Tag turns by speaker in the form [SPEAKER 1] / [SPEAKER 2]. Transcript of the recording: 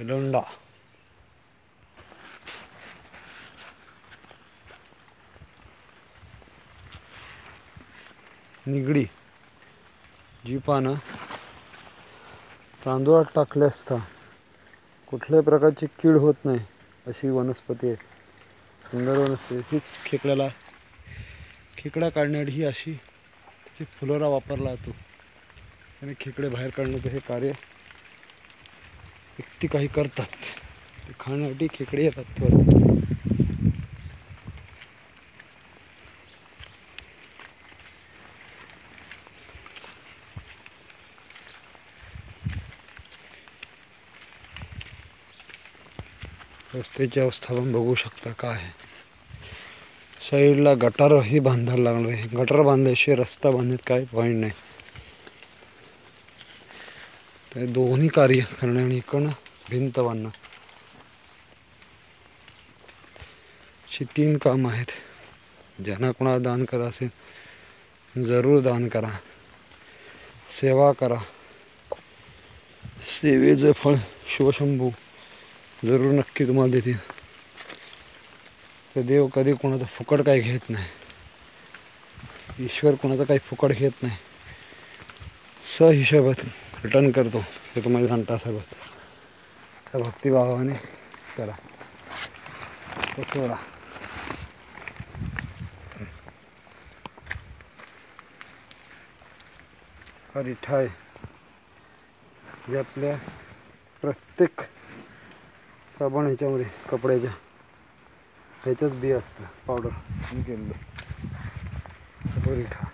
[SPEAKER 1] एरंडा निगडी जी पानं तांदूळात टाकले असता कुठल्याही प्रकारची कीड होत नाही अशी वनस्पती आहे. सुंदर वनस्पती. हीच खेकडा काढण्यासाठी ही अशी त्याची फुलोरा वापरला जातो आणि खेकडे बाहेर काढण्याचं हे कार्य व्यक्ती काही करतात. ते खाण्यासाठी खेकडे येतात परत. रस्त्याची अवस्था पण बघू शकता काय आहे. साईडला गटारही बांधायला लागणार आहे. गटार बांधायशिवाय रस्ता बांधण्यात काही पॉईंट नाही. ते दोन्ही कार्य करणे आणि इकडनं भिंत बांधणं अशी 3 काम आहेत. ज्यांना कोणाला दान करा असेल जरूर दान करा. सेवा करा. सेवेचं फळ शिवशंभू जरूर नक्की तुम्हाला देतील. तर देव कधी कोणाचं फुकट काही घेत नाही. ईश्वर कोणाचं काही फुकट घेत नाही. हिशोबात रिटर्न करतो हे तुम्हाला घंटा सोबत त्या भक्तिभावाने करा. तो सोडा. हा रिठा आहे जे आपल्या प्रत्येक साबण ह्याच्यामध्ये कपड्याच्या ह्याच्यात बी असतं पावडर केलेलं. रिठा